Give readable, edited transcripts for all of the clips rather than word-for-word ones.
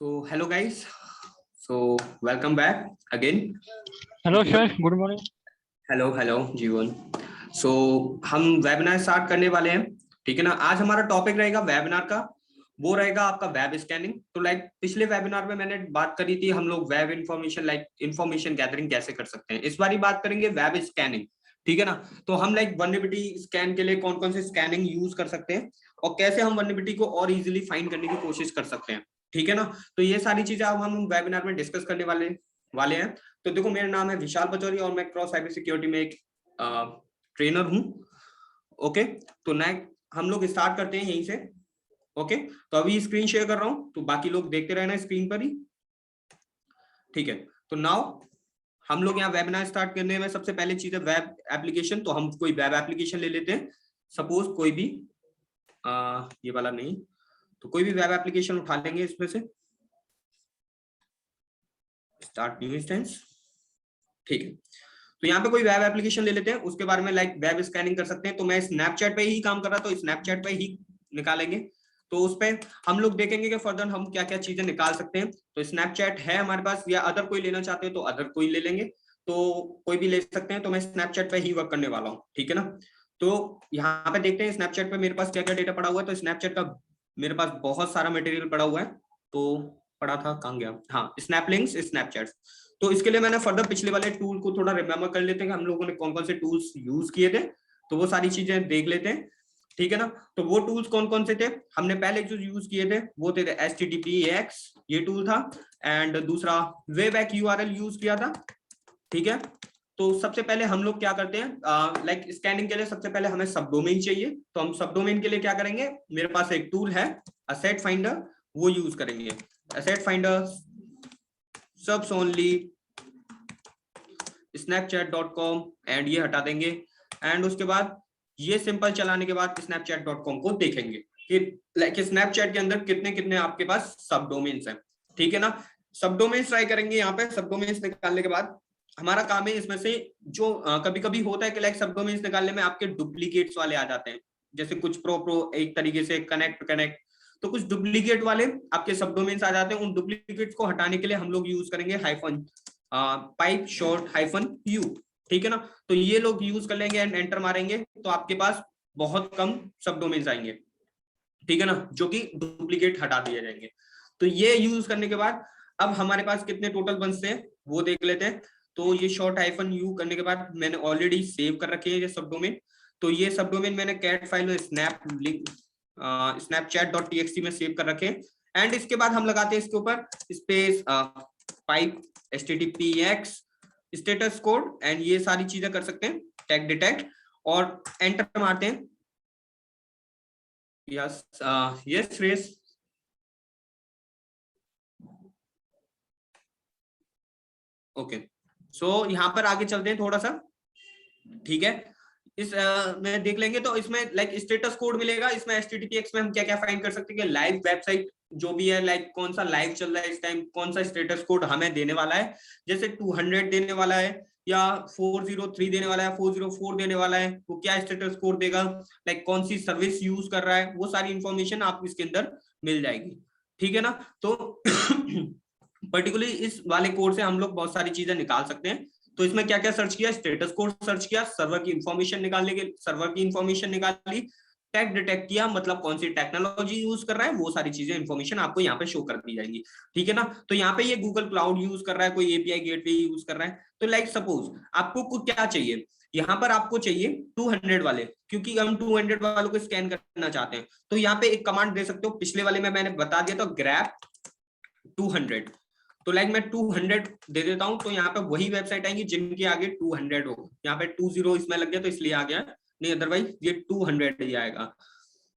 So hello guys. So welcome back again. Hello sir, good morning. Hello जीवन। सो हम webinar start करने वाले हैं, ठीक है ना। आज हमारा टॉपिक रहेगा वेबिनार का, वो रहेगा आपका वेब स्कैनिंग। तो पिछले वेबिनार में मैंने बात करी थी हम लोग वेब इंफॉर्मेशन इंफॉर्मेशन गैदरिंग कैसे कर सकते हैं। इस बार बात करेंगे वेब स्कैनिंग, ठीक है ना। तो हम वल्नरेबिलिटी स्कैन के लिए कौन कौन से स्कैनिंग यूज कर सकते हैं और कैसे हम वल्नरेबिलिटी को और इजीली फाइंड करने की कोशिश कर सकते हैं, ठीक है ना। तो ये सारी चीजें अब हम वेबिनार में डिस्कस करने वाले हैं। तो देखो, मेरा नाम है विशाल पचौरी और मैं क्रॉस साइबर सिक्योरिटी में एक ट्रेनर हूं। ओके, तो हम लोग स्टार्ट करते हैं यहीं से। ओके, तो अभी स्क्रीन शेयर कर रहा हूं, तो बाकी लोग देखते रहना स्क्रीन पर ही, ठीक है। तो नाउ हम लोग यहाँ वेबिनार स्टार्ट करने में सबसे पहले चीज है वेब एप्लीकेशन। तो हम कोई वेब एप्लीकेशन ले लेते हैं, सपोज कोई भी ये वाला नहीं, तो कोई भी वेब एप्लीकेशन उठा लेंगे इसमें से। स्टार्ट न्यू इंस्टेंस, ठीक है। तो यहाँ पे कोई वेब एप्लीकेशन ले लेते हैं, उसके बारे में वेब स्कैनिंग कर सकते हैं। तो मैं स्नैपचैट पे ही काम कर रहा, तो स्नैपचैट पे ही निकालेंगे। तो उस पे हम लोग देखेंगे कि फर्दर हम क्या क्या चीजें निकाल सकते हैं। तो स्नैपचैट है हमारे पास, या अदर कोई लेना चाहते हैं तो अदर कोई ले लेंगे, तो कोई भी ले सकते हैं। तो मैं स्नैपचैट पे ही वर्क करने वाला हूँ, ठीक है ना। तो यहाँ पे देखते हैं स्नैपचैट पे मेरे पास क्या क्या डेटा पड़ा हुआ है। तो स्नैपचैट का मेरे पास बहुत सारा मटेरियल पड़ा हुआ है। तो पड़ा था, कहाँ गया, हाँ, स्नैपलिंक्स स्नैपचैट। तो इसके लिए मैंने फर्दर पिछले वाले टूल को थोड़ा रिमेम्बर कर लेते हैं कि हम लोगों ने कौन कौन से टूल्स यूज किए थे, तो वो सारी चीजें देख लेते हैं, ठीक है ना। तो वो टूल्स कौन कौन से थे, हमने पहले जो यूज किए थे वो थे HTTPX, ये टूल था। एंड दूसरा वेबएक URL यूज किया था, ठीक है। तो सबसे पहले हम लोग क्या करते हैं, स्कैनिंग के लिए सबसे पहले हमें सब डोमेन चाहिए। तो हम सब डोमेन के लिए क्या करेंगे, मेरे पास एक टूल है एसेट फाइंडर, वो यूज करेंगे। एसेट फाइंडर सबस ओनली snapchat.com एंड ये हटा देंगे। एंड उसके बाद ये सिंपल चलाने के बाद snapchat.com को देखेंगे कि स्नैपचैट के अंदर कितने कितने आपके पास सब डोमेन्स हैं, ठीक है ना। सब डोमेन्स ट्राई करेंगे। यहाँ पे सब डोमेन्स निकालने के बाद हमारा काम है इसमें से जो कभी कभी होता है कि सब डोमेन्स निकालने में आपके डुप्लीकेट्स वाले आ जाते हैं, जैसे कुछ प्रो एक तरीके से कनेक्ट, तो कुछ डुप्लीकेट वाले आपके सब डोमेन्स आ जाते हैं। उन डुप्लीकेट्स को हटाने के लिए हम लोग यूज करेंगे पाइप शॉर्ट -u, ठीक है ना। तो ये लोग यूज कर लेंगे एंड एंटर मारेंगे, तो आपके पास बहुत कम सब डोमेन्स आएंगे, ठीक है ना, जो कि डुप्लीकेट हटा दिए जाएंगे। तो ये यूज करने के बाद अब हमारे पास कितने टोटल बनते हैं वो देख लेते हैं। तो ये शॉर्ट -u करने के बाद मैंने ऑलरेडी सेव कर रखे हैं ये सब डोमेन। तो ये सब डोमेन मैंने कैट फाइल में snapchat.txt में सेव कर रखे हैं। एंड इसके बाद हम लगाते हैं इसके ऊपर space pipe HTTPX status code, and ये सारी चीजें कर सकते हैं, टैग डिटेक्ट, और एंटर मारते हैं। Yes yes Shreyas, okay. So यहाँ पर आगे चलते हैं थोड़ा सा, ठीक है। इस में देख लेंगे तो इसमें स्टेटस कोड मिलेगा। इसमें HTTPX में हम क्या क्या फाइंड कर सकते हैं, लाइव वेबसाइट जो भी है, कौन सा लाइव चल रहा है इस टाइम, कौन सा स्टेटस कोड हमें देने वाला है, जैसे 200 देने वाला है या 403 देने वाला है, 404 देने वाला है, वो क्या स्टेटस कोड देगा, कौन सी सर्विस यूज कर रहा है, वो सारी इंफॉर्मेशन आपको इसके अंदर मिल जाएगी, ठीक है ना। तो पर्टिकुलरली इस वाले कोड से हम लोग बहुत सारी चीजें निकाल सकते हैं। तो इसमें क्या क्या सर्च किया, स्टेटस कोड सर्च किया, सर्वर की इंफॉर्मेशन निकालने के सर्वर की इंफॉर्मेशन निकाली, टैग डिटेक्ट किया, मतलब कौन सी टेक्नोलॉजी यूज कर रहा है, वो सारी चीजें इंफॉर्मेशन आपको यहाँ पे शो कर दी जाएंगी, ठीक है ना। तो यहाँ पे ये गूगल क्लाउड यूज कर रहा है, कोई API गेटवे यूज कर रहा है। तो सपोज आपको कुछ क्या चाहिए, यहाँ पर आपको चाहिए 200 वाले, क्योंकि हम 200 वालों को स्कैन करना चाहते हैं। तो यहाँ पे एक कमांड दे सकते हो, पिछले वाले में मैंने बता दिया, तो ग्रैब 200। तो मैं 200 दे देता हूं, तो यहाँ पे वही वेबसाइट आएंगी जिनके आगे 200 हो। यहाँ पे 20 इसमें लग गया तो इसलिए आ गया, नहीं अदरवाइज ये 200 ही आएगा।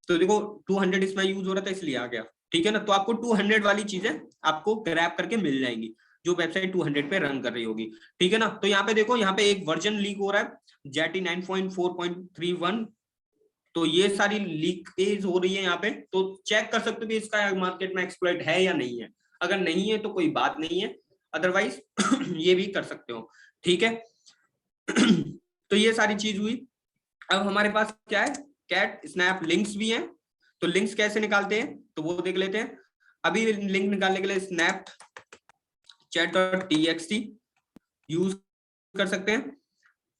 तो देखो 200 इसमें यूज हो रहा था इसलिए आ गया, ठीक है ना। तो आपको 200 वाली चीजें आपको ग्रैब करके मिल जाएंगी। जो वेबसाइट 200 पे रन कर रही होगी, ठीक है ना। तो यहाँ पे देखो, यहाँ पे एक वर्जन लीक हो रहा है जेटी 9.4.31, तो ये सारी लीकेज हो रही है यहाँ पे, तो चेक कर सकते हो कि इसका मार्केट में एक्सप्लॉइट है या नहीं है। अगर नहीं है तो कोई बात नहीं है, अदरवाइज ये भी कर सकते हो, ठीक है। तो ये सारी चीज हुई। अब हमारे पास क्या है, कैट स्नैप लिंक्स भी हैं, तो लिंक्स कैसे निकालते हैं तो वो देख लेते हैं। अभी लिंक निकालने के लिए स्नैप chat.txt यूज कर सकते हैं,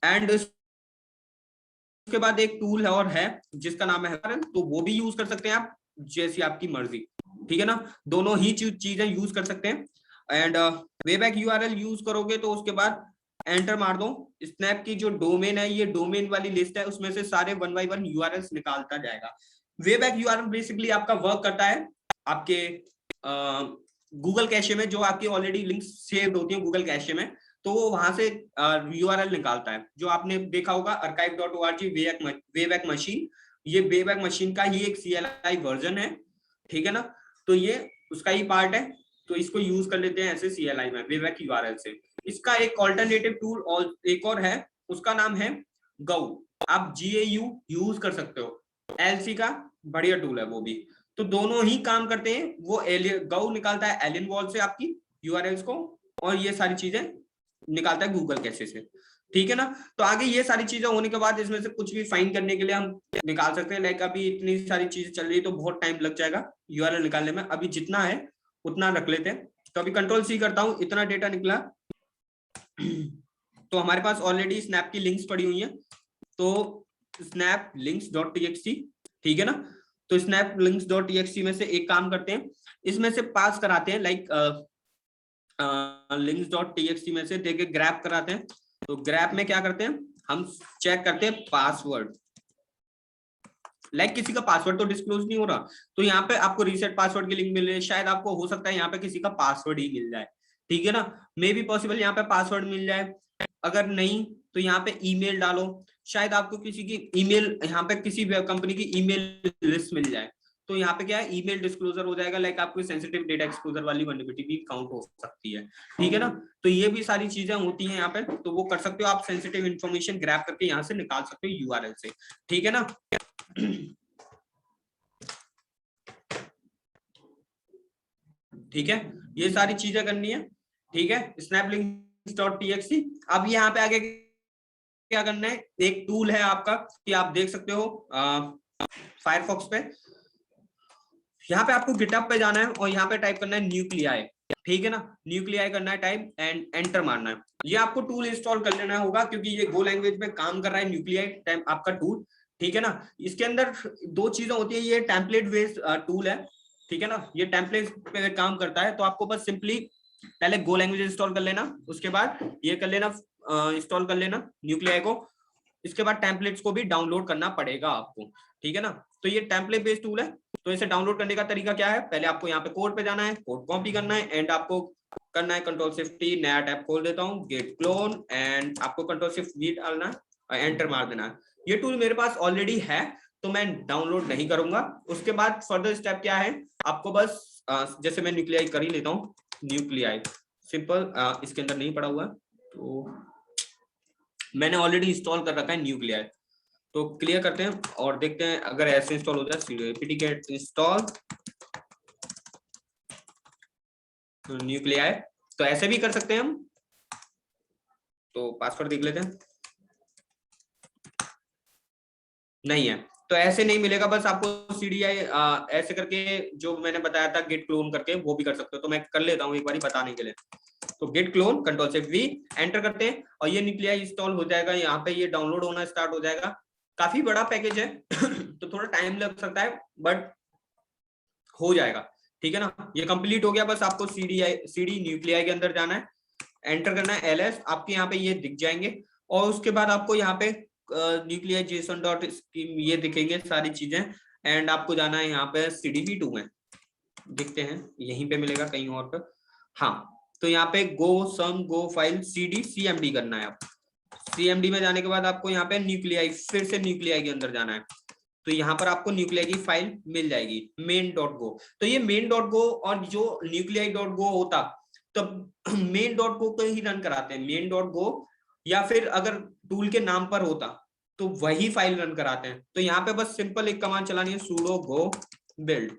एंड उसके बाद एक टूल और है जिसका नाम है, तो वो भी यूज कर सकते हैं आप, जैसी आपकी मर्जी, ठीक है ना। दोनों ही चीजें यूज कर सकते हैं। एंड वेबैक यूआरएल यूज करोगे तो उसके बाद एंटर मार दो, स्नैप की जो डोमेन है, ये डोमेन वाली लिस्ट है, उसमें से सारे 1 बाय 1 यूआरएल्स निकालता जाएगा। वेबैक यूआरएल बेसिकली आपका वर्क करता है आपके गूगल कैशे में, जो आपकी ऑलरेडी लिंक्स सेव्ड होती है गूगल कैशे में, तो वो वहां से यूआरएल निकालता है। जो आपने देखा होगा archive.org वेबैक मशीन, ये वेबैक मशीन का ही एक CLI वर्जन है, ठीक है ना। तो ये उसका ही पार्ट है, तो इसको यूज कर लेते हैं ऐसे CLI में वेबैक यूआरएल से। इसका एक ऑल्टरनेटिव टूल और एक और है, उसका नाम है गौ, आप GAU यूज कर सकते हो, LC का बढ़िया टूल है वो भी। तो दोनों ही काम करते हैं, वो गौ निकालता है एलियन वॉल से आपकी यूआरएल्स को, और ये सारी चीजें निकालता है गूगल कैशे से, ठीक है ना। तो आगे ये सारी चीजें होने के बाद इसमें से कुछ भी फाइंड करने के लिए हम निकाल सकते हैं। लाइक अभी इतनी सारी चीजें चल रही है तो बहुत टाइम लग जाएगा यूआरएल निकालने में, अभी जितना है उतना रख लेते हैं। तो अभी कंट्रोल C करता हूं, इतना डेटा निकला। तो हमारे पास ऑलरेडी स्नैप की लिंक्स पड़ी हुई है, तो स्नैप links.txt, ठीक है ना। तो स्नैप links.txt में से एक काम करते हैं, इसमें से पास कराते हैं, लाइक links.txt में से देके ग्रैप कराते हैं। तो ग्रैप में क्या करते हैं, हम चेक करते हैं पासवर्ड, लाइक किसी का पासवर्ड तो डिस्क्लोज नहीं हो रहा, तो यहाँ पे आपको रीसेट पासवर्ड की लिंक मिल रही है, शायद आपको हो सकता है यहाँ पे किसी का पासवर्ड ही मिल जाए, ठीक है ना। मे बी पॉसिबल यहाँ पे पासवर्ड मिल जाए, अगर नहीं तो यहाँ पे ईमेल डालो, शायद आपको किसी की ईमेल, यहाँ पे किसी कंपनी की ईमेल लिस्ट मिल जाए, तो यहाँ पे क्या है, ईमेल डिस्क्लोजर हो जाएगा, लाइक आपको सेंसिटिव डेटा एक्सपोजर वाली वल्नरेबिलिटी भी काउंट हो सकती है, ठीक है ना। तो ये भी सारी चीजें होती हैं यहाँ पे, तो वो कर सकते हो आप, सेंसिटिव इन्फॉर्मेशन ग्रैब करके यहाँ से निकाल सकते हो यूआरएल से, ठीक है ना। ठीक है, ये सारी चीजें करनी है, ठीक है। snaplinks.txt। अब यहाँ पे आगे क्या करना है, एक टूल है आपका कि आप देख सकते हो फायरफॉक्स पे, यहाँ पे आपको गिटहब पे जाना है और यहाँ पे टाइप करना है न्यूक्लियाई, ठीक है ना। न्यूक्लियाई करना है टाइप एंड एंटर मारना है। ये आपको टूल इंस्टॉल कर लेना होगा क्योंकि ये गो लैंग्वेज में काम कर रहा है न्यूक्लियाई टाइप आपका टूल, ठीक है ना। इसके अंदर दो चीजें होती है, ये टेम्पलेट बेस्ड टूल है, ठीक है ना, ये टेम्पलेट पे काम करता है। तो आपको बस सिंपली पहले गो लैंग्वेज इंस्टॉल कर लेना, उसके बाद ये कर लेना, इंस्टॉल कर लेना न्यूक्लियाई को, इसके बाद टेम्पलेट्स को भी डाउनलोड करना पड़ेगा आपको, ठीक है ना। तो ये टेम्पलेट बेस्ड टूल है, तो इसे डाउनलोड करने का तरीका क्या है, पहले आपको यहाँ पे कोड पे जाना है, कोड कॉपी करना है, एंड आपको करना है Ctrl+Shift+T, नया टैब खोल देता हूँ, गेट क्लोन, एंड आपको Ctrl+Shift+V डालना है, एंटर मार देना है। ये टूल मेरे पास ऑलरेडी है तो मैं डाउनलोड नहीं करूंगा। उसके बाद फर्दर स्टेप क्या है, आपको बस जैसे मैं न्यूक्लियाई कर ही लेता हूँ, न्यूक्लियाई सिंपल, इसके अंदर नहीं पड़ा हुआ तो मैंने ऑलरेडी इंस्टॉल कर रखा है न्यूक्लियाई, तो क्लियर करते हैं और देखते हैं अगर ऐसे इंस्टॉल हो जाए, ptget इंस्टॉल न्यूक्लियाई, तो ऐसे भी कर सकते हैं हम। तो पासवर्ड देख लेते हैं, नहीं है तो ऐसे नहीं मिलेगा, बस आपको CDI ऐसे करके जो मैंने बताया था गेट क्लोन करके वो भी कर सकते हो, तो मैं कर लेता हूँ एक बार बताने के लिए। तो गेट क्लोन Ctrl+V एंटर करते हैं और ये न्यूक्लियाई इंस्टॉल हो जाएगा, यहाँ पे ये डाउनलोड होना स्टार्ट हो जाएगा। काफी बड़ा पैकेज है तो थोड़ा टाइम लग सकता है बट हो जाएगा, ठीक है ना। ये कंप्लीट हो गया, बस आपको CD न्यूक्लियाई के अंदर जाना है, एंटर करना है LS, आपके यहाँ पे ये दिख जाएंगे, और उसके बाद आपको यहाँ पे न्यूक्लियाई JSON.scheme ये दिखेंगे सारी चीजें, एंड आपको जाना है यहाँ पे CDB2 में, दिखते हैं यहीं पे मिलेगा कहीं और पे, हाँ। तो यहाँ पे गो फाइल CD CMD करना है, आप CMD में जाने के बाद आपको यहाँ पे न्यूक्लियाई, फिर से न्यूक्लियाई के अंदर जाना है, तो यहाँ पर आपको न्यूक्लियाई की फाइल मिल जाएगी main.go। तो ये main.go और जो nuclei.go होता तब मेन डॉट गो को ही रन कराते हैं, मेन डॉट गो, या फिर अगर टूल के नाम पर होता तो वही फाइल रन कराते हैं। तो यहाँ पे बस सिंपल एक कमांड चलानी है, sudo go build,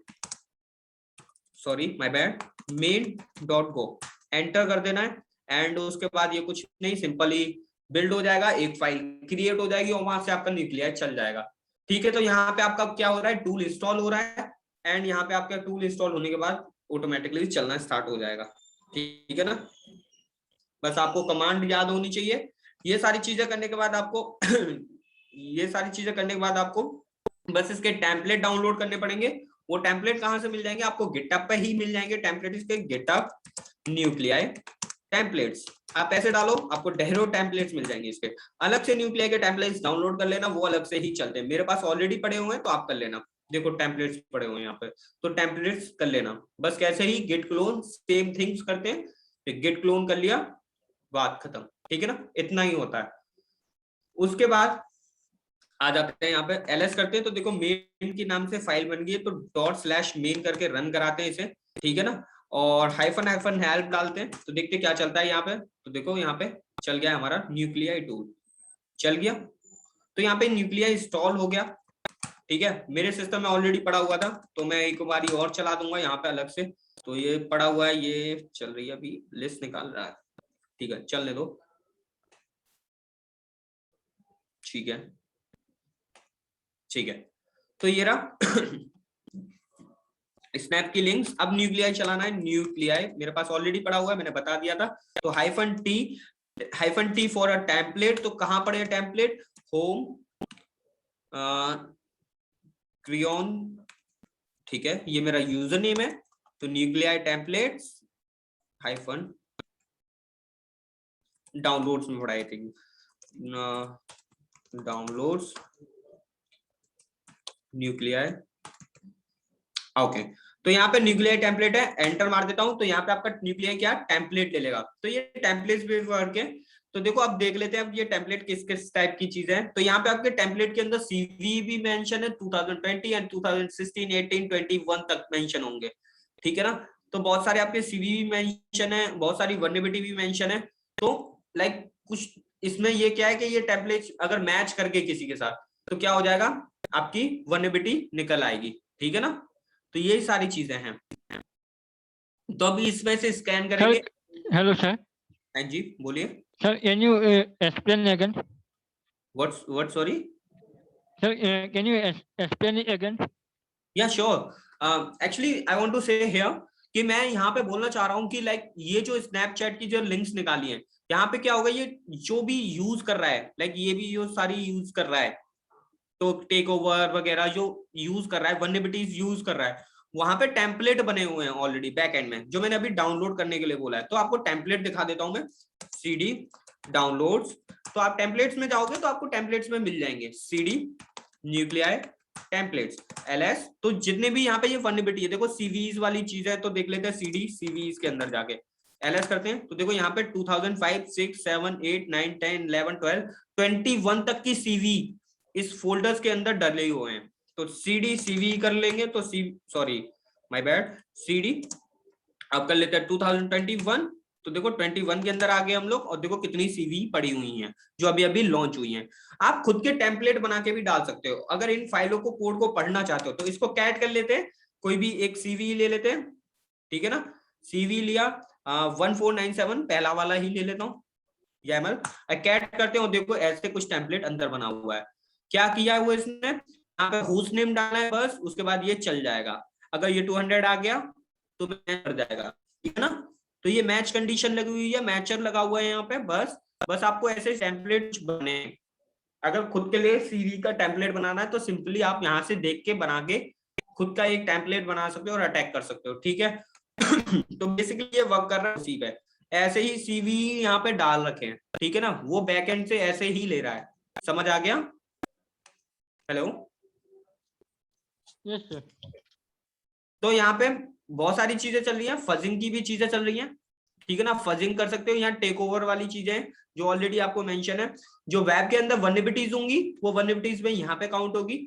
sorry my bad, main dot go, enter कर देना है। एंड उसके बाद ये कुछ नहीं, सिंपली बिल्ड हो जाएगा, एक फाइल क्रिएट हो जाएगी और वहां से आपका न्यूक्लियाई चल जाएगा। ठीक है, तो यहाँ पे आपका क्या हो रहा है, टूल इंस्टॉल हो रहा है, एंड यहाँ पे आपका टूल इंस्टॉल होने के बाद ऑटोमेटिकली चलना स्टार्ट हो जाएगा। ठीक है ना, बस आपको कमांड याद होनी चाहिए। ये सारी चीजें करने के बाद आपको ये सारी चीजें करने के बाद आपको बस इसके टेम्पलेट डाउनलोड करने पड़ेंगे। वो टेम्पलेट कहाँ से मिल जाएंगे, आपको गिटहब पे ही मिल जाएंगे टेम्पलेट, इसके गिटहब न्यूक्लियाई टेम्पलेट्स, आप ऐसे डालो आपको ढेरों टेम्पलेट्स मिल जाएंगे। इसके अलग से न्यूक्लियाई के टेम्पलेट्स डाउनलोड कर लेना, वो अलग से ही चलते हैं, मेरे पास ऑलरेडी पड़े हुए हैं तो आप कर लेना। देखो टेम्पलेट्स पड़े हुए हैं यहाँ पे, तो टेम्पलेट्स कर लेना। बस कैसे ही गिट क्लोन सेम थिंग्स करते हैं, गिट क्लोन कर लिया, बात खत्म। ठीक है ना, इतना ही होता है। उसके बाद आ जाते हैं यहाँ पे ls करते हैं, तो देखो मेन के नाम से फाइल बन गई है, तो ./main करके रन कराते हैं इसे। ठीक है ना, और हाइफन हेल्प डालते हैं, तो देखते क्या चलता है यहाँ पे। तो देखो यहाँ पे चल गया हमारा न्यूक्लियाई टूल, चल गया। तो यहाँ पे न्यूक्लियाई इंस्टॉल हो गया। ठीक है, मेरे सिस्टम में ऑलरेडी पड़ा हुआ था, तो मैं एक बार और चला दूंगा यहाँ पे अलग से। तो ये पड़ा हुआ है, ये चल रही है, अभी लिस्ट निकाल रहा है। ठीक है, चलने दो। ठीक है, ठीक है, तो ये रहा स्नैप की लिंक्स। अब न्यूक्लियाई चलाना है, न्यूक्लियाई मेरे पास ऑलरेडी पड़ा हुआ है, मैंने बता दिया था। तो -t फॉर अ टेम्पलेट, तो कहां पड़े टेम्पलेट, होम क्रियोन। ठीक है, ये मेरा यूजर नेम है, तो न्यूक्लियाई टेम्पलेट्स हाइफन डाउनलोड्स में पड़ा, I think downloads nuclei. Okay, तो यहाँ पे न्यूक्लियाई टेम्पलेट है, एंटर मार देता हूं, तो यहाँ पे आपका न्यूक्लियाई क्या टेम्पलेट ले लेगा। तो ये टेम्पलेट पे वर्क है। तो देखो अब देख लेते हैं अब ये टेम्पलेट किस किस टाइप की चीजें हैं। तो यहाँ पे आपके टेम्पलेट के अंदर सीवी भी मेंशन है, 2020 एंड 2016, 18, 21 तक मेंशन होंगे। ठीक है ना, तो बहुत सारे आपके सीवी भी मेंशन है, बहुत सारी वर्नेबिलिटी भी मेंशन है। तो लाइक कुछ इसमें ये क्या है कि ये टेम्पलेट अगर मैच करके किसी के साथ, तो क्या हो जाएगा, आपकी वर्नेबिलिटी निकल आएगी। ठीक है ना, तो यही सारी चीजें हैं। तो अभी इसमें से स्कैन करेंगे। Hello sir. हाँ जी, बोलिए sir, can you explain again? What sorry sir, can you explain it again? Yeah sure, actually I want to say here कि मैं यहाँ पे बोलना चाह रहा हूँ कि लाइक ये जो स्नैपचैट की जो लिंक्स निकाली हैं, यहाँ पे क्या होगा, ये जो भी यूज कर रहा है, लाइक ये भी जो सारी यूज कर रहा है, तो टेक ओवर वगैरह जो यूज कर रहा है, वर्नेबिलिटीज यूज कर रहा है, वहां पे टेम्पलेट बने हुए हैं ऑलरेडी बैक एंड में, जो मैंने अभी डाउनलोड करने के लिए बोला है। तो आपको टेम्पलेट दिखा देता हूं मैं, cd डाउनलोड्स। तो आप टेम्पलेट्स में जाओगे तो आपको टेम्पलेट्स में मिल जाएंगे cd न्यूक्लियाई टेम्पलेट्स ls। तो जितने भी यहाँ पे ये वर्नेबिलिटी है, देखो सीवीज वाली चीज है, तो देख लेते हैं cd सीवीज के अंदर जाके ls करते हैं। तो देखो यहाँ पे 2005, 6, 7, 8, 9, 10, 11, 12, 21 तक की सीवी इस फोल्डर्स के अंदर डले हुए हैं। तो cd cv कर लेंगे, तो सॉरी माय बैड, cd अब कर लेते हैं 2021। तो देखो 21 के अंदर आ गए हम लोग, और देखो कितनी सीवी पड़ी हुई हैं जो अभी अभी लॉन्च हुई हैं। आप खुद के टेम्पलेट बना के भी डाल सकते हो, अगर इन फाइलों को कोड को पढ़ना चाहते हो। तो इसको कैट कर लेते हैं, कोई भी एक सीवी ले लेते हैं। ठीक है ना, सीवी लिया 1497, पहला वाला ही ले लेता हूँ, YAML कैट करते हो। देखो ऐसे कुछ टेम्पलेट अंदर बना हुआ है। क्या किया हुआ इसने, यहाँ पे होस्ट नेम डालना है बस, उसके बाद ये चल जाएगा। अगर ये 200 आ गया तो मैच कर जाएगा। ठीक है ना, तो ये मैच कंडीशन लगी हुई है, मैचर लगा हुआ है यहाँ पे। बस आपको ऐसे टेम्पलेट बने, अगर खुद के लिए सीवी का टेम्पलेट बनाना है तो सिंपली आप यहाँ से देख के बना के खुद का एक टेम्पलेट बना सकते हो और अटैक कर सकते हो। ठीक है तो बेसिकली ये वर्क कर रहा है उसी पे, ऐसे ही सीवी यहाँ पे डाल रखे हैं। ठीक है ना, वो बैकएंड से ऐसे ही ले रहा है। समझ आ गया? Hello, yes sir. तो यहाँ पे बहुत सारी चीजें चल रही हैं, फजिंग की भी चीजें चल रही हैं। ठीक है ना, फजिंग कर सकते हो। यहाँ टेक ओवर वाली चीजें जो ऑलरेडी आपको मेंशन है, जो वेब के अंदर वर्नेबिलिटीज होंगी वो वर्नेबिलिटीज में यहाँ पे काउंट होगी।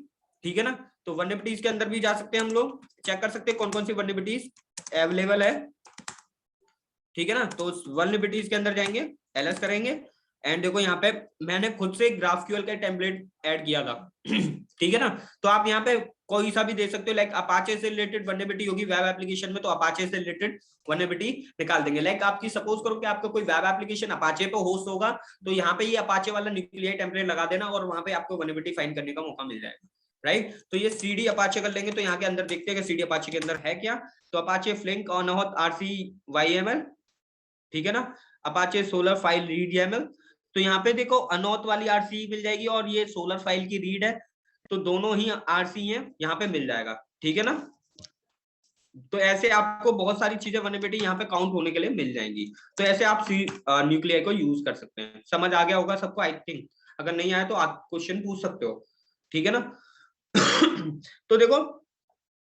ठीक है ना, तो वर्नेबिलिटीज के अंदर भी जा सकते हैं हम लोग, चेक कर सकते हैं कौन कौन सी वर्नेबिलिटीज अवेलेबल है। ठीक है ना। तो वल्नरेबिलिटीज के अंदर जाएंगे, एलएस करेंगे, एंड देखो यहाँ पे मैंने खुद से ग्राफक्यूएल का टेम्पलेट ऐड किया था ठीक है ना। तो आप यहाँ पे कोई सा भी दे सकते हो, लाइक अपाचे से रिलेटेड वल्नरेबिलिटी होगी वेब एप्लीकेशन में, तो अपाचे से रिलेटेड वल्नरेबिलिटी निकाल देंगे। लाइक आपकी सपोज करो कि आपका कोई वेब एप्लीकेशन अपाचे पे होस्ट होगा, तो यहाँ पे ये अपाचे वाला न्यूक्लियाई टेम्पलेट लगा देना और वहां पे आपको वल्नरेबिलिटी फाइंड करने का मौका मिल जाएगा, राइट। तो ये सीडी अपाचे कर लेंगे, तो यहाँ के अंदर देखते हैं कि सीडी अपाचे के अंदर है क्या। तो अपाचे फ्लिंक ऑन RCYML, ठीक है ना, Apache solar file read YAML। तो यहाँ पे देखो अनॉथ वाली RC मिल जाएगी और ये सोलर फाइल की रीड है, तो दोनों ही RC है, यहाँ पे मिल जाएगा, ठीक है ना। तो ऐसे आपको बहुत सारी चीजें वल्नरेबिलिटी यहाँ पे काउंट होने के लिए मिल जाएंगी। तो ऐसे आप न्यूक्लियाई को यूज कर सकते हैं। समझ आ गया होगा सबको आई थिंक, अगर नहीं आया तो आप क्वेश्चन पूछ सकते हो, ठीक है ना तो देखो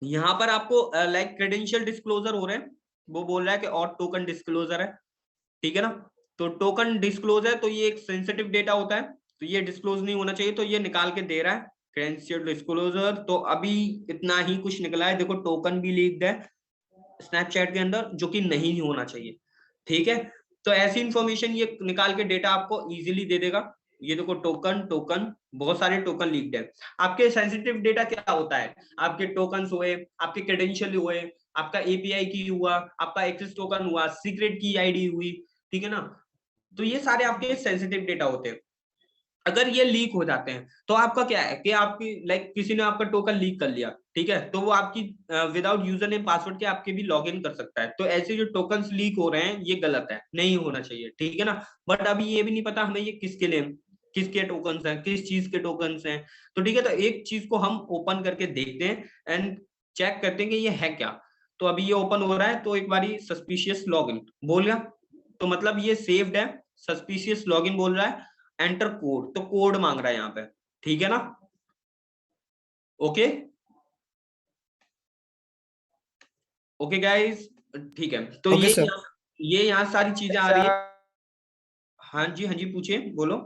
यहाँ पर आपको लाइक क्रेडेंशियल डिस्क्लोजर हो रहे हैं, वो बोल रहा है कि और टोकन डिस्क्लोजर है, ठीक है ना। तो टोकन डिस्क्लोज है, तो ये एक सेंसिटिव डेटा होता है, तो ये डिस्क्लोज नहीं होना चाहिए, तो ये निकाल के दे रहा है क्रेडेंशियल डिस्क्लोजर। तो अभी इतना ही कुछ निकला है, देखो टोकन भी लीक्ड है स्नैपचैट के अंदर, जो कि नहीं होना चाहिए, ठीक है। तो ऐसी इंफॉर्मेशन ये निकाल के डेटा आपको इजीली दे देगा। ये देखो टोकन टोकन बहुत सारे टोकन लीक्ड है। आपके सेंसिटिव डेटा क्या होता है, आपके टोकन्स हुए, आपके क्रेडेंशियल हुए, आपका एपीआई की हुआ, आपका एक्सेस टोकन हुआ, सीक्रेट की आईडी हुई, ठीक है ना। तो ये सारे आपके सेंसिटिव डेटा होते हैं। अगर ये लीक हो जाते हैं तो आपका क्या है कि आपकी लाइक किसी ने आपका टोकन लीक कर लिया, ठीक है, तो वो आपकी विदाउट यूजर नेम पासवर्ड के आपके भी लॉग इन कर सकता है। तो ऐसे जो टोकन्स लीक हो रहे हैं ये गलत है, नहीं होना चाहिए, ठीक है ना। बट अभी ये भी नहीं पता हमें ये किसके लिए, किसके टोकन्स हैं, किस चीज के टोकन्स हैं। तो ठीक है, तो एक चीज को हम ओपन करके देखते हैं एंड चेक करते हैं कि ये है क्या। तो अभी ये ओपन हो रहा है, तो एक बारी सस्पिशियस लॉगिन बोल गया, तो मतलब ये सेव्ड है, सस्पिशियस लॉगिन बोल रहा है, एंटर कोड, तो कोड मांग रहा है यहाँ पे, ठीक है ना। ओके ओके गाइस, ठीक है। तो ओके सर। ये यहाँ सारी चीजें आ रही है। हाँ जी पूछिए, बोलो।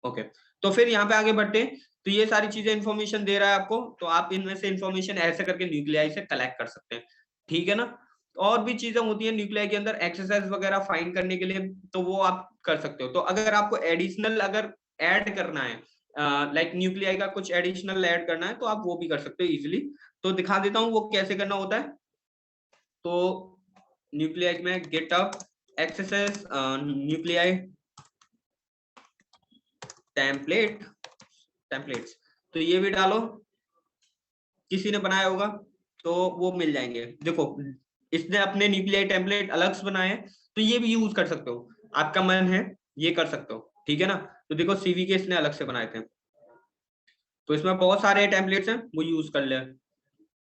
ओके, तो फिर यहाँ पे आगे बढ़ते हैं। तो ये सारी चीजें इंफॉर्मेशन दे रहा है आपको, तो आप इनमें से इंफॉर्मेशन ऐसे करके न्यूक्लियाई से कलेक्ट कर सकते हैं, ठीक है ना। और भी चीजें होती हैं न्यूक्लियाई के अंदर, एक्सरसाइज वगैरह फाइंड करने के लिए, तो वो आप कर सकते हो। तो अगर आपको एडिशनल अगर ऐड करना है, लाइक न्यूक्लियाई का कुछ एडिशनल ऐड करना है, तो आप वो भी कर सकते हो इजिली। तो दिखा देता हूँ वो कैसे करना होता है। तो न्यूक्लियाई में गिटहब एक्सरसाइज न्यूक्लियाई टेम्पलेट्स, तो ये भी डालो, किसी ने बनाया होगा तो वो मिल जाएंगे। देखो इसने अपने न्यूक्लियाई टेम्पलेट अलग से बनाए हैं, तो ये भी यूज कर सकते हो, आपका मन है ये कर सकते हो, ठीक है ना। तो देखो सीवी के इसने अलग से बनाए थे, तो इसमें बहुत सारे टेम्पलेट्स हैं, वो यूज कर ले,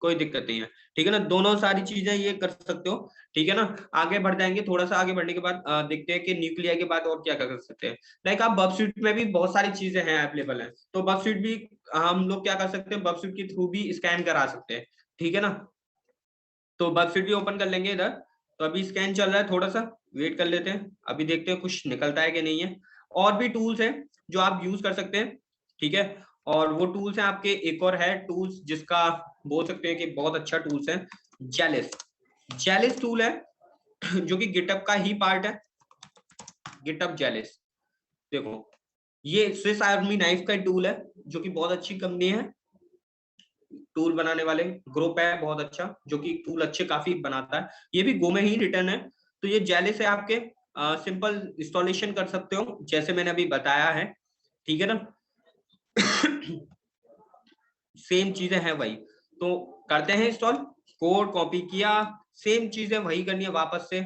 कोई दिक्कत नहीं है, ठीक है ना। दोनों सारी चीजें ये कर सकते हो, ठीक है ना। आगे बढ़ जाएंगे, थोड़ा सा आगे बढ़ने के बाद देखते हैं कि न्यूक्लियाई के बाद और क्या कर सकते हैं। लाइक आप बफसूट में भी बहुत सारी चीजें हैं अवेलेबल है, तो बफसूट भी हम लोग क्या कर सकते हैं, बफसूट के थ्रू भी स्कैन करा सकते हैं, ठीक है ना। तो बफसूट भी ओपन कर लेंगे इधर। तो अभी स्कैन चल रहा है, थोड़ा सा वेट कर लेते हैं, अभी देखते हैं कुछ निकलता है कि नहीं है। और भी टूल्स हैं जो आप यूज कर सकते हैं, ठीक है। और वो टूल्स हैं आपके, एक और है टूल्स जिसका बोल सकते हैं कि बहुत अच्छा टूल्स है, जेलिस टूल है जो कि गिटहब का ही पार्ट है, गिटहब जेलिस। देखो ये स्विस आर्मी नाइफ का टूल है, जो कि बहुत अच्छी कंपनी है, टूल बनाने वाले ग्रुप है बहुत अच्छा, जो कि टूल अच्छे काफी बनाता है, ये भी गो में ही रिटर्न है। तो ये जेलिस से आपके सिंपल इंस्टॉलेशन कर सकते हो, जैसे मैंने अभी बताया है, ठीक है ना सेम चीजें हैं वही, तो करते हैं इंस्टॉल, कोड कॉपी किया, सेम चीजें वही करनी है वापस से।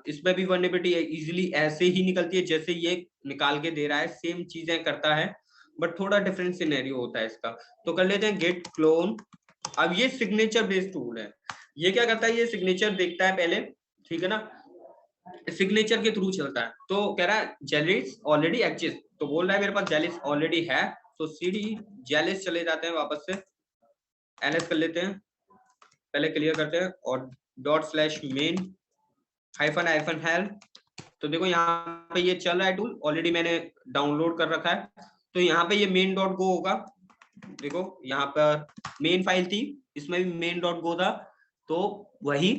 इसमें भी वल्नरेबिलिटी इजीली ऐसे ही निकलती है जैसे ये निकाल के दे रहा है, सेम चीजें करता है, बट थोड़ा डिफरेंट सिनेरियो होता है इसका। तो कर लेते हैं गेट क्लोन। अब ये सिग्नेचर बेस्ड टूल है, ये क्या करता है, ये सिग्नेचर देखता है पहले, ठीक है ना, सिग्नेचर के थ्रू चलता है। तो कह रहा है जेलिस ऑलरेडी एग्जिस्ट, तो बोल रहा है मेरे पास जेलिस ऑलरेडी है, तो सीडी जेलिस चले जाते हैं वापस से, एलएस कर लेते हैं, पहले क्लियर करते हैं, और ./main -हाइफन हेल्प। तो देखो यहाँ पे ये चल रहा है टूल, ऑलरेडी मैंने डाउनलोड कर रखा है। तो यहाँ पे ये main.go होगा, देखो यहाँ पर मेन फाइल थी, इसमें भी main.go था, तो वही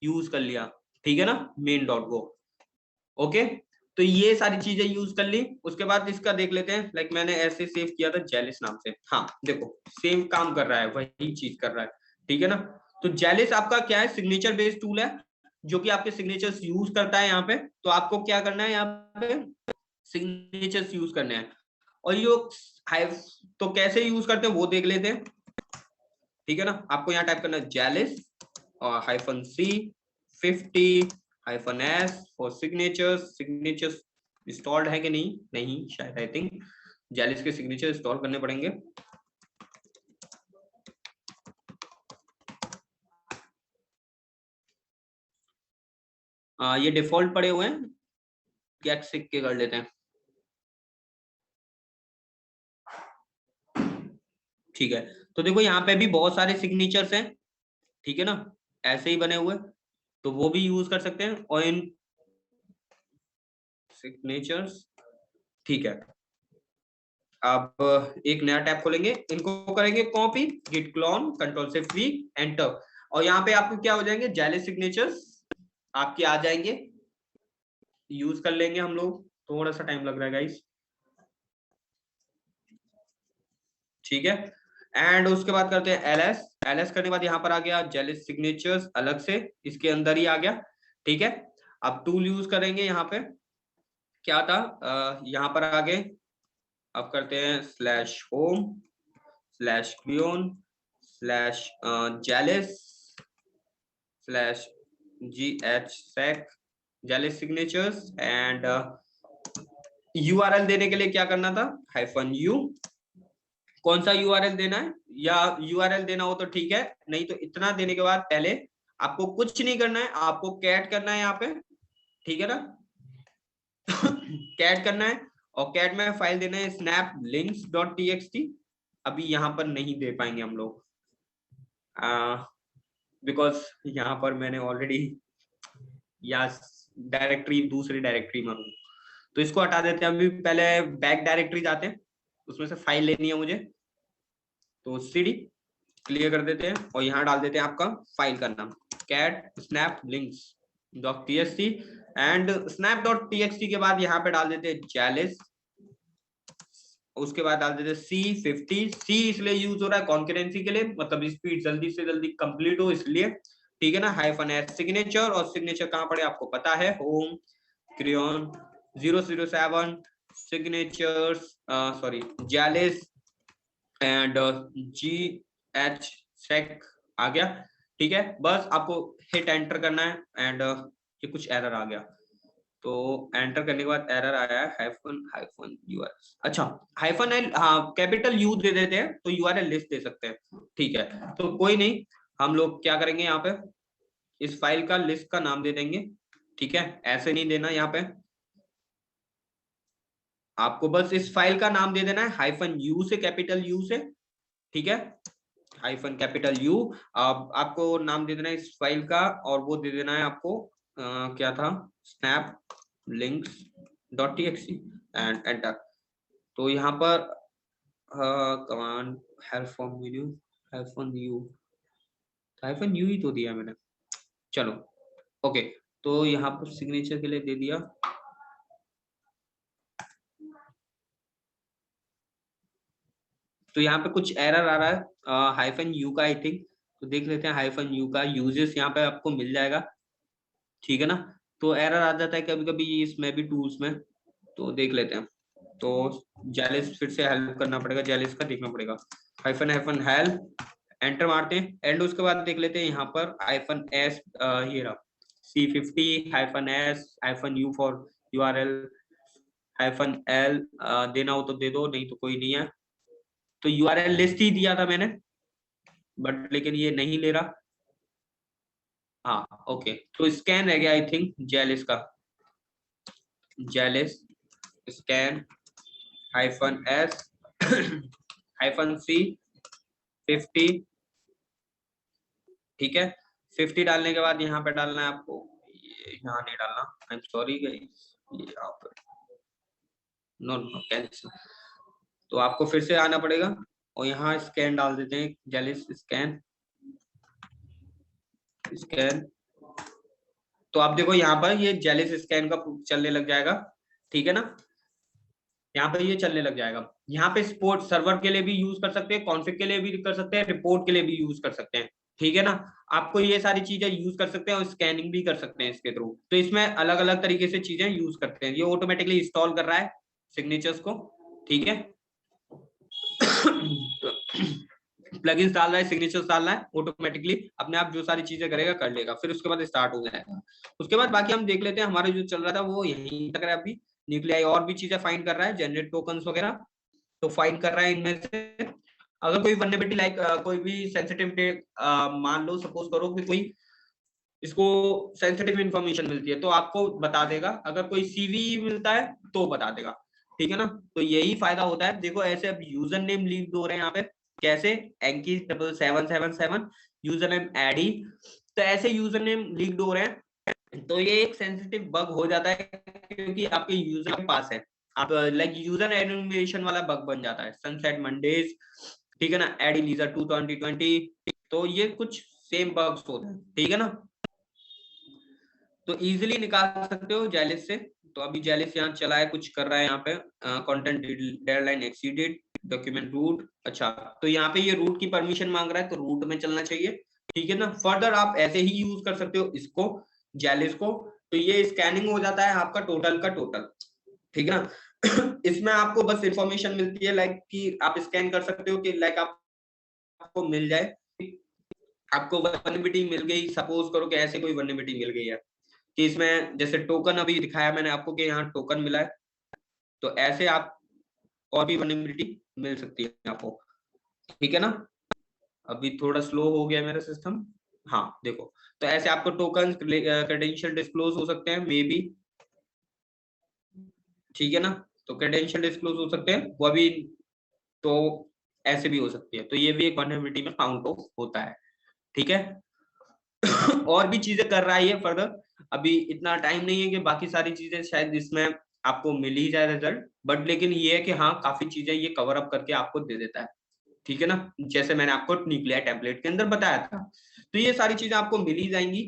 यूज कर लिया, ठीक है ना, main.go। ओके, तो ये सारी चीजें यूज कर ली। उसके बाद इसका देख लेते हैं, लाइक मैंने ऐसे सेव किया था जेलिस नाम से। हाँ देखो सेम काम कर रहा है, वही चीज कर रहा है, ठीक है ना। तो जेलिस आपका क्या है, सिग्नेचर बेस्ड टूल है जो कि आपके सिग्नेचर्स यूज करता है यहाँ पे। तो आपको क्या करना है, यहाँ पे सिग्नेचर्स यूज करने हैं। और ये तो कैसे यूज करते हैं वो देख लेते हैं, ठीक है ना। आपको यहाँ टाइप करना है जेलिस और -C50-S for signatures. Signatures installed है कि नहीं, नहीं शायद, आई थिंक जेलिस के सिग्नेचर इंस्टॉल करने पड़ेंगे। ये डिफॉल्ट पड़े हुए हैं, क्या सिक के कर लेते हैं, ठीक है। तो देखो यहाँ पे भी बहुत सारे सिग्नेचर्स हैं, ठीक है ना, ऐसे ही बने हुए, तो वो भी यूज कर सकते हैं। और इन सिग्नेचर्स, ठीक है, अब एक नया टैब खोलेंगे, इनको करेंगे copy, Git clone, Ctrl+C enter. और यहाँ पे आपको क्या हो जाएंगे, जेलिस सिग्नेचर्स आपके आ जाएंगे, यूज कर लेंगे हम लोग। थोड़ा सा टाइम लग रहा है गाइस, ठीक है। एंड उसके बाद करते हैं एलएस करने के बाद यहाँ पर आ गया जेलिस सिग्नेचर्स अलग से, इसके अंदर ही आ गया, ठीक है। अब टूल यूज करेंगे, यहाँ पे क्या था, यहाँ पर आगे अब करते हैं /home/cleon/jelis/ghsec जेलिस सिग्नेचर्स। एंड यूआरएल देने के लिए क्या करना था, -u। कौन सा यूआरएल देना है, या यूआरएल देना हो तो ठीक है, नहीं तो इतना देने के बाद पहले आपको कुछ नहीं करना है, आपको कैट करना है यहाँ पे, ठीक है ना। कैट करना है, और कैट में फाइल देना है snaplinks.txt। अभी यहाँ पर नहीं दे पाएंगे हम लोग, बिकॉज यहाँ पर मैंने ऑलरेडी या डायरेक्टरी दूसरी डायरेक्टरी में हूँ, तो इसको हटा देते हैं। अभी पहले बैक डायरेक्टरी जाते हैं, उसमें से फाइल लेनी है मुझे, तो cd क्लियर कर देते हैं और यहाँ डाल देते हैं आपका फाइल का नाम cat snaplinks.txt। एंड snap.txt के बाद यहाँ पे डाल देते हैं जेलिस, उसके बाद डाल देते हैं C50। C इसलिए यूज हो रहा है कॉन्करेंसी के लिए, मतलब स्पीड जल्दी से जल्दी कंप्लीट हो इसलिए, ठीक है ना। -S सिग्नेचर, और सिग्नेचर कहाँ पड़े आपको पता है, होम क्रियन 007 सिग्नेचर्स, सॉरी जेलिस एंड GHSec आ गया, ठीक है। बस आपको हिट एंटर करना है। एंड ये कुछ एरर आ गया, तो एंटर करने के बाद एरर आया है -URL। अच्छा -L, हाँ कैपिटल U दे देते हैं तो URL लिस्ट दे सकते हैं, ठीक है। तो कोई नहीं, हम लोग क्या करेंगे, यहाँ पे इस फाइल का लिस्ट का नाम दे देंगे, ठीक है। ऐसे नहीं देना, यहाँ पे आपको बस इस फाइल का नाम दे देना है -U से, कैपिटल U से, ठीक है, -U। अब आपको नाम दे देना है इस फाइल का, और वो दे देना है आपको क्या था, snaplinks.txt एंड एंटर। तो यहाँ पर command help from menu -u ही तो दिया मैंने, चलो ओके। तो यहाँ पर सिग्नेचर के लिए दे दिया, तो यहाँ पे कुछ एरर आ रहा है -u का, आई थिंक। तो देख लेते हैं -u का यूजेस यहाँ पे आपको मिल जाएगा, ठीक है ना। तो एरर आ जाता है कभी कभी इसमें भी टूल्स में, तो देख लेते हैं। तो जेलिस फिर से हेल्प करना पड़ेगा, जेलिस का देखना पड़ेगा, -help एंटर मारते हैं। एंड उसके बाद देख लेते हैं यहाँ पर -s, ये रहा C50-S-u फॉर URL, -l देना हो तो दे दो, नहीं तो कोई नहीं है। तो URL लिस्ट ही दिया था मैंने, बट लेकिन ये नहीं ले रहा। हाँ ओके, तो स्कैन रह गया आई थिंक जेलिस का, जेलिस स्कैन -s -C50, ठीक है। 50 डालने के बाद यहाँ पे डालना है आपको, यहाँ नहीं डालना, आई एम सॉरी गाइस, ये यहाँ पे नो नो कैंसिल। तो आपको फिर से आना पड़ेगा, और यहाँ स्कैन डाल देते हैं, जेलिस स्कैन स्कैन, तो आप देखो यहाँ पर ये जेलिस स्कैन का चलने लग जाएगा, ठीक है ना, यहाँ पे ये चलने लग जाएगा। यहाँ पे स्पोर्ट सर्वर के लिए भी यूज कर सकते हैं, कॉन्फ़िग के लिए भी कर सकते हैं, रिपोर्ट के लिए भी यूज कर सकते हैं, ठीक है ना। आपको ये सारी चीजें यूज कर सकते हैं और स्कैनिंग भी कर सकते हैं इसके थ्रू। तो इसमें अलग अलग तरीके से चीजें यूज करते हैं। ये ऑटोमेटिकली इंस्टॉल कर रहा है सिग्नेचर्स को, ठीक है। प्लगइन्स डाल रहा है, सिग्नेचर्स डाल रहा है, ऑटोमेटिकली अपने आप जो सारी चीजें करेगा कर लेगा, फिर उसके बाद स्टार्ट हो जाएगा। उसके बाद बाकी हम देख लेते हैं, हमारा जो चल रहा था वो यहीं तक है अभी। न्यूक्लियाई और भी चीजें फाइंड कर रहा है, जनरेट टोकन्स वगैरह तो फाइंड कर रहा है इनमें से। अगर कोई वल्नरेबिलिटी लाइक कोई भी सेंसिटिविटी, मान लो सपोज करो कि कोई इसको सेंसिटिव इंफॉर्मेशन मिलती है तो आपको बता देगा, अगर कोई सीवी मिलता है तो बता देगा, ठीक है ना। तो यही फायदा होता है। देखो ऐसे अब यूजर नेम लीक हो रहे हैं यहाँ पे, कैसे एंकी 7777 यूजर नेम एडी, तो ऐसे यूजर नेम लीक हो रहे हैं। तो ये एक सेंसिटिव बग हो जाता है क्योंकि आपके यूजर के पास है, आप लाइक यूजर एनिमेशन वाला बग बन जाता है, सनसेट मंडेज, ठीक है ना, एडी लीजर 2020, तो ये कुछ सेम बग्स होते हैं, ठीक है ना। तो इजीली निकाल सकते हो जेलिस से। तो अभी जेलिस यहाँ चला है, कुछ कर रहा है यहाँ पे, content deadline exceeded, document root, अच्छा तो यहाँ पे ये रूट की परमिशन मांग रहा है तो रूट में चलना चाहिए, ठीक है ना। फर्दर आप ऐसे ही यूज कर सकते हो इसको, जेलिस को। तो ये स्कैनिंग हो जाता है आपका टोटल का टोटल, ठीक है ना। इसमें आपको बस इंफॉर्मेशन मिलती है लाइक कि आप स्कैन कर सकते हो कि लाइक आपको मिल जाए, आपको वल्नरेबिलिटी मिल गई, सपोज करो कि ऐसे कोई वल्नरेबिलिटी मिल गई है कि इसमें जैसे टोकन अभी दिखाया मैंने आपको कि यहाँ टोकन मिला है, तो ऐसे आप और भी वल्नरेबिलिटी मिल सकती है आपको, ठीक है ना। अभी थोड़ा स्लो हो गया मेरा सिस्टम, हाँ देखो, तो ऐसे आपको टोकन क्रेडेंशियल डिस्क्लोज हो सकते हैं मे बी, ठीक है ना। तो क्रेडेंशियल डिस्क्लोज हो सकते हैं वो भी, तो ऐसे भी हो सकती है, तो ये भी एक वल्नरेबिलिटी में काउंट होता है, ठीक है। और भी चीजें कर रहा है ये फर्दर, अभी इतना टाइम नहीं है कि बाकी सारी चीजें शायद इसमें आपको मिल ही जाए रिजल्ट, बट लेकिन ये है कि हाँ काफी चीजें ये कवर अप करके आपको दे देता है, ठीक है ना, जैसे मैंने आपको न्यूक्लियर टेम्पलेट के अंदर बताया था। तो ये सारी चीजें आपको मिल ही जाएंगी,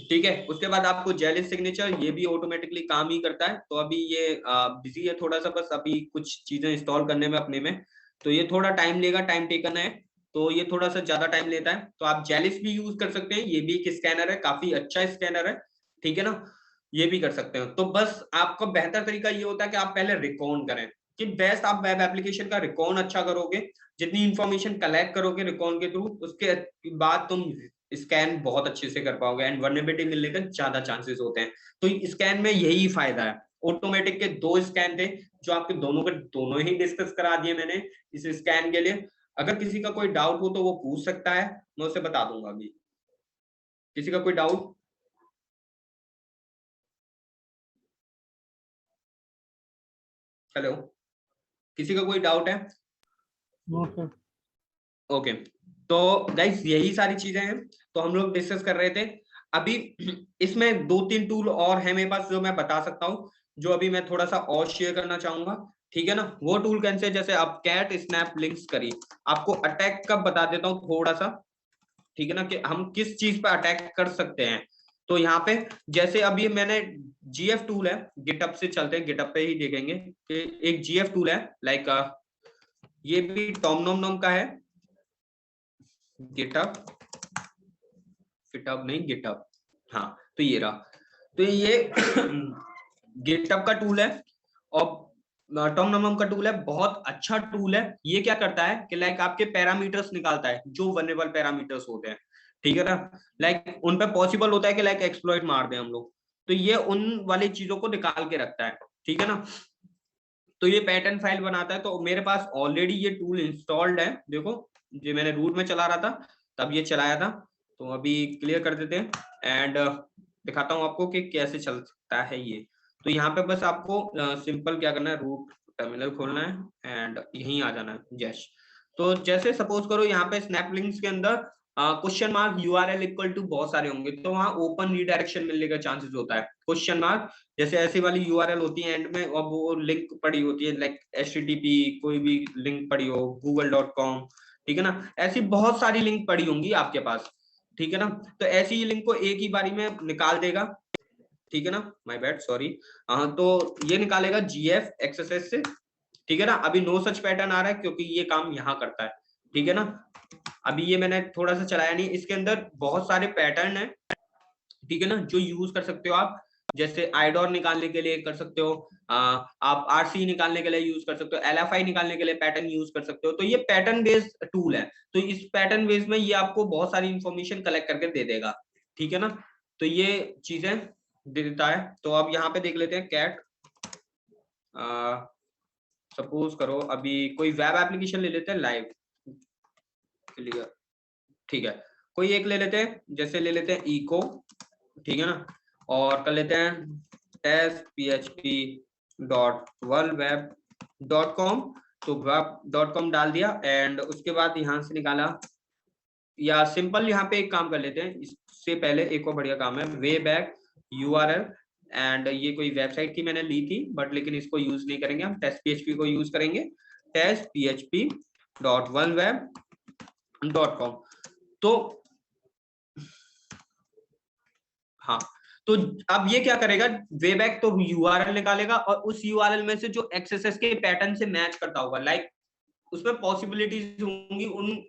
ठीक है। उसके बाद आपको जेलिस सिग्नेचर, ये भी ऑटोमेटिकली काम ही करता है। तो अभी ये बिजी है थोड़ा सा, बस अभी कुछ चीजें इंस्टॉल करने में अपने में, तो ये थोड़ा टाइम लेगा, टाइम टेकन है, तो ये थोड़ा सा ज्यादा टाइम लेता है। तो आप जेलिस भी यूज कर सकते हैं, ये भी एक स्कैनर है, काफी अच्छा स्कैनर है, ठीक है ना, ये भी कर सकते हो। तो बस आपका बेहतर तरीका ये होता है कि आप पहले रिकॉन करें, कि बेस्ट आप वेब एप्लीकेशन का रिकॉन अच्छा करोगे, जितनी इंफॉर्मेशन कलेक्ट करोगे रिकॉन के थ्रू, उसके बाद तुम स्कैन बहुत अच्छे से कर पाओगे एंड वल्नरेबिलिटी मिलने के ज्यादा चांसेस होते हैं। तो स्कैन में यही फायदा है। ऑटोमेटिक के 2 स्कैन थे जो आपके दोनों के दोनों ही डिस्कस करा दिए मैंने इस स्कैन के लिए। अगर किसी का कोई डाउट हो तो वो पूछ सकता है, मैं उसे बता दूंगा अभी। किसी का कोई डाउट? हेलो, किसी का कोई डाउट है? ओके, तो गाइस यही सारी चीजें हैं तो हम लोग डिस्कस कर रहे थे। अभी इसमें 2-3 टूल और है मेरे पास जो मैं बता सकता हूँ, जो अभी मैं थोड़ा सा और शेयर करना चाहूंगा, ठीक है ना। वो टूल कैसे, जैसे अब कैट स्नैप लिंक्स करी, आपको अटैक कब बता देता हूँ थोड़ा सा, ठीक है ना, कि हम किस चीज पे अटैक कर सकते हैं। तो यहाँ पे जैसे अभी मैंने जीएफ टूल है, गिटअप से चलते हैं, गिटअप पे ही देखेंगे कि एक जीएफ टूल है लाइक ये भी टॉम नॉम नॉम का है, गिटअप, फिटअप नहीं गिटअप, हाँ तो ये रहा। तो ये गिटअप का टूल है और टॉम नॉम नॉम का टूल है, बहुत अच्छा टूल है। ये क्या करता है कि लाइक आपके पैरामीटर्स निकालता है, जो वल्नरेबल पैरामीटर्स होते हैं, ठीक है ना, लाइक उन पे पॉसिबल होता है कि लाइक एक्सप्लॉइट मार दें हम लोग, तो ये उन वाली चीजों को निकाल के रखता है, ठीक है ना। तो ये पैटर्न फाइल बनाता है। तो मेरे पास ऑलरेडी ये टूल इंस्टॉल्ड है, देखो ये मैंने रूट में चला रहा था तब ये चलाया था। तो अभी क्लियर कर देते हैं एंड दिखाता हूँ आपको कि कैसे चल सकता है ये। तो यहाँ पे बस आपको सिंपल क्या करना है, रूट टर्मिनल खोलना है एंड यहीं आ जाना है जैश। तो जैसे सपोज करो यहाँ पे स्नैप लिंक्स के अंदर question mark URL equal to बहुत सारे होंगे, तो वहाँ ओपन रीडायरेक्शन मिलने का चांसेस होता है। क्वेश्चन मार्क जैसे ऐसी वाली यूआरएल होती है एंड में और वो लिंक पड़ी होती है लाइक HTTP, कोई भी लिंक पड़ी हो, google.com, ठीक है ना, ऐसी बहुत सारी लिंक पड़ी होंगी आपके पास। ठीक है ना। तो ऐसी ही लिंक को एक ही बारी में निकाल देगा, ठीक है ना, माय बैड सॉरी। तो ये निकालेगा GF XSS से, ठीक है ना। अभी नो सच पैटर्न आ रहा है क्योंकि ये काम यहाँ करता है, ठीक है ना। अभी ये मैंने थोड़ा सा चलाया नहीं, इसके अंदर बहुत सारे पैटर्न है, ठीक है ना, जो यूज कर सकते हो आप। जैसे आइडोर निकालने के लिए कर सकते हो, आप RC निकालने के लिए यूज कर सकते हो, LFI निकालने के लिए पैटर्न यूज कर सकते हो। तो ये पैटर्न बेस्ड टूल है, तो इस पैटर्न बेस में ये आपको बहुत सारी इंफॉर्मेशन कलेक्ट करके दे देगा, ठीक है ना। तो ये चीजें दे देता है। तो अब यहाँ पे देख लेते हैं कैट, सपोज करो अभी कोई वेब एप्लीकेशन ले लेते हैं, लाइव क्लियर, ठीक है। कोई एक ले लेते हैं, जैसे ले लेते हैं इको, ठीक है ना, और कर लेते हैं test.php.worldweb.com। तो web.com डाल दिया एंड उसके बाद यहाँ से निकाला, या सिंपल यहाँ पे एक काम कर लेते हैं, इससे पहले एक और बढ़िया काम है, वे बैक URL। एंड ये कोई वेबसाइट की मैंने ली थी बट लेकिन इसको यूज नहीं करेंगे, हम टेस्ट PHP को यूज करेंगे, test.php.worldweb.com। तो हाँ, तो अब ये क्या करेगा, वेबैक तो URL निकालेगा और उस URL में से जो XSS के पैटर्न से मैच करता होगा, लाइक उसमें पॉसिबिलिटीज होंगी उन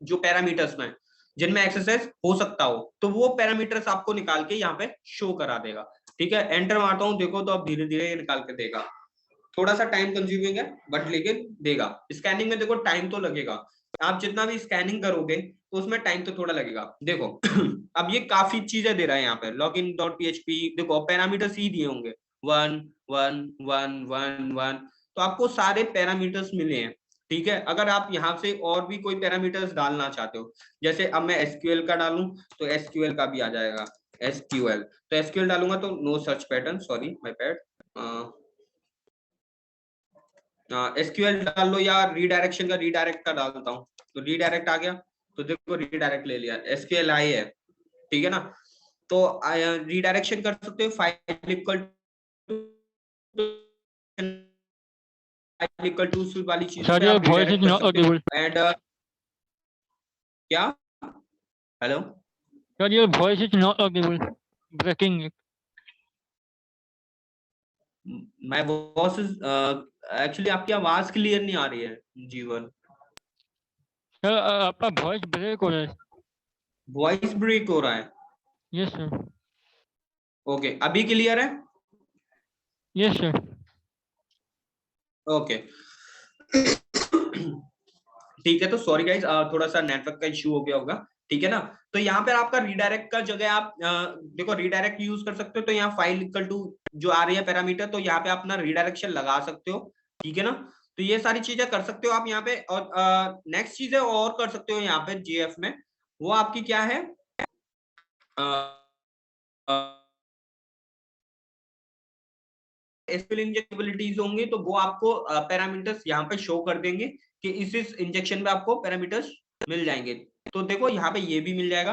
जो पैरामीटर्स में जिनमें XSS हो सकता हो, तो वो पैरामीटर्स आपको निकाल के यहाँ पे शो करा देगा, ठीक है। एंटर मारता हूँ, देखो तो अब धीरे धीरे ये निकाल के देगा। थोड़ा सा टाइम कंज्यूमिंग है बट लेकिन देगा। स्कैनिंग में देखो टाइम तो लगेगा, आप जितना भी स्कैनिंग करोगे तो उसमें टाइम तो थोड़ा लगेगा। देखो अब ये काफी चीजें दे रहा है यहाँ पे, login.php, देखो पैरामीटर्स ही दिए होंगे 1 1 1 1 1, तो आपको सारे पैरामीटर्स मिले हैं, ठीक है। अगर आप यहाँ से और भी कोई पैरामीटर्स डालना चाहते हो, जैसे अब मैं SQL का डालूं तो SQL का भी आ जाएगा, SQL। तो SQL डालूंगा तो know search pattern, sorry my bad, SQL डाल लो, या रीडायरेक्शन का रीडायरेक्ट का डालता हूँ तो रीडायरेक्ट आ गया। तो देखो रीडायरेक्ट ले लिया, SQLi है, ठीक है ना। तो रीडायरेक्शन कर सकते हो, फाइल इक्वल टू वाली चीज Sir, पे your आप voice is रीडायरेक्ट कर not सकते हो। audible. एंड क्या, hello, Sir, your voice is not audible. Breaking it. My voice is actually आपकी आवाज क्लियर नहीं आ रही है जीवन। Sir, आपका voice break हो रहा है. वॉइस ब्रेक हो रहा है, Yes, sir. ओके अभी क्लियर है, Yes, sir. ओके ठीक है। तो सॉरी गाइज, थोड़ा सा नेटवर्क का इश्यू हो गया होगा, ठीक है ना। तो यहाँ पे आपका रीडायरेक्ट का जगह आप देखो रीडायरेक्ट यूज कर सकते हो, तो यहाँ फाइल इक्वल टू जो आ रही है पैरामीटर, तो यहाँ पे अपना रीडायरेक्शन लगा सकते हो, ठीक है ना। तो ये सारी चीजें कर सकते हो आप यहाँ पे। और नेक्स्ट चीजें और कर सकते हो यहाँ पे GF में, वो आपकी क्या है, SQL इंजेक्टिबिलिटीज होंगी, तो वो आपको पैरामीटर्स यहाँ पे शो कर देंगे कि इस इंजेक्शन में आपको पैरामीटर्स मिल जाएंगे। तो देखो यहाँ पे ये भी मिल जाएगा,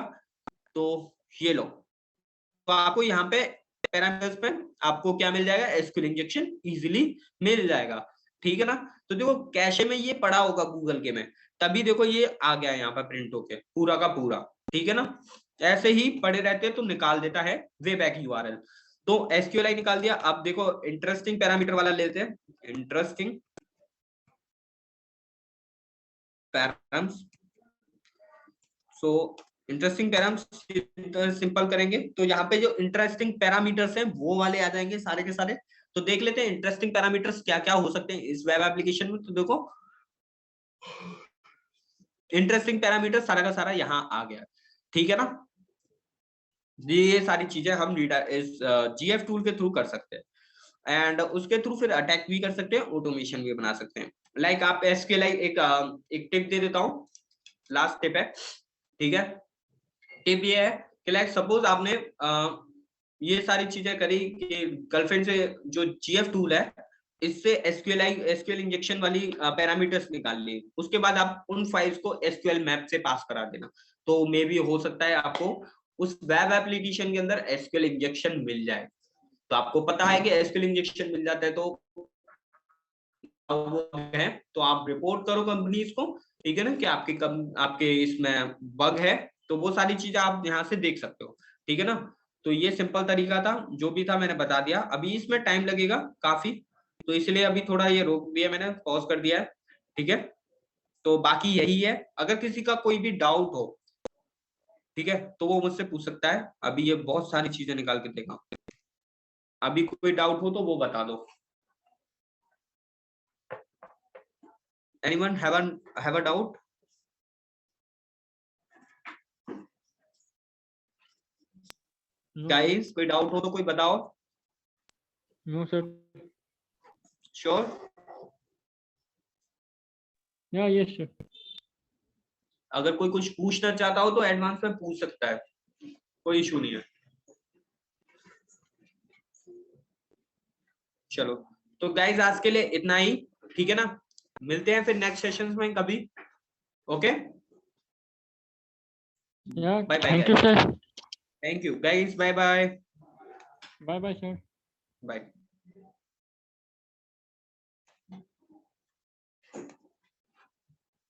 तो ये लो, तो आपको यहाँ पे पैरामीटर्स पे आपको क्या मिल जाएगा, SQL इंजेक्शन इजीली मिल जाएगा, ठीक है ना। तो देखो कैशे में ये पड़ा होगा गूगल के में, तभी देखो ये आ गया यहाँ पे प्रिंट होके पूरा का पूरा, ठीक है ना। ऐसे ही पड़े रहते हैं तो निकाल देता है वे बैक URL। तो SQLi निकाल दिया। अब देखो इंटरेस्टिंग पैरामीटर वाला लेते हैं, interesting params. So interesting params simple करेंगे तो यहाँ पे जो इंटरेस्टिंग पैरामीटर्स हैं वो वाले आ जाएंगे सारे के सारे। तो देख लेते हैं इंटरेस्टिंग पैरामीटर्स क्या क्या हो सकते हैं इस वेब एप्लीकेशन में। तो देखो इंटरेस्टिंग पैरामीटर सारा का सारा यहाँ आ गया, ठीक है ना। ये सारी चीजें हम इस GF टूल के थ्रू कर सकते हैं एंड उसके थ्रू फिर अटैक भी कर सकते हैं, ऑटोमेशन भी बना सकते हैं। लाइक आप SQLi एक टिप दे देता हूँ, लास्ट टिप है, ठीक है। टिप ये है कि लाइक सपोज आपने ये सारी चीजें करी कि गर्लफ्रेंड से जो GF टूल है इससे SQL इंजेक्शन वाली पैरामीटर्स निकाल ली, उसके बाद आप उन फाइल्स को SQL मैप से पास करा देना, तो मे भी हो सकता है आपको उस वेब एप्लीकेशन के अंदर SQL इंजेक्शन मिल जाए। तो आपको पता है कि SQL इंजेक्शन मिल जाता है तो वो है तो आप रिपोर्ट करो कंपनीज को, ठीक है ना, कि आपके इसमें बग है, तो वो सारी चीजें आप यहाँ से देख सकते हो, ठीक है ना। तो ये सिंपल तरीका था, जो भी था मैंने बता दिया। अभी इसमें टाइम लगेगा काफी, तो इसलिए अभी थोड़ा ये रोक दिया मैंने, पॉज कर दिया है, ठीक है। तो बाकी यही है, अगर किसी का कोई भी डाउट हो, ठीक है, तो वो मुझसे पूछ सकता है। अभी ये बहुत सारी चीजें निकाल के देखा, अभी कोई डाउट हो तो वो बता दो। Anyone have a doubt? No, guys कोई डाउट हो तो कोई बताओ। no, sir. Sure? Yeah, yes, sir. अगर कोई कुछ पूछना चाहता हो तो एडवांस में पूछ सकता है, कोई इशू नहीं है। चलो, तो गाइस आज के लिए इतना ही, ठीक है ना। मिलते हैं फिर नेक्स्ट सेशंस में कभी। Okay, Yeah, bye bye thank you, guys. sir. Thank you guys, bye bye. Bye bye, sir. Bye.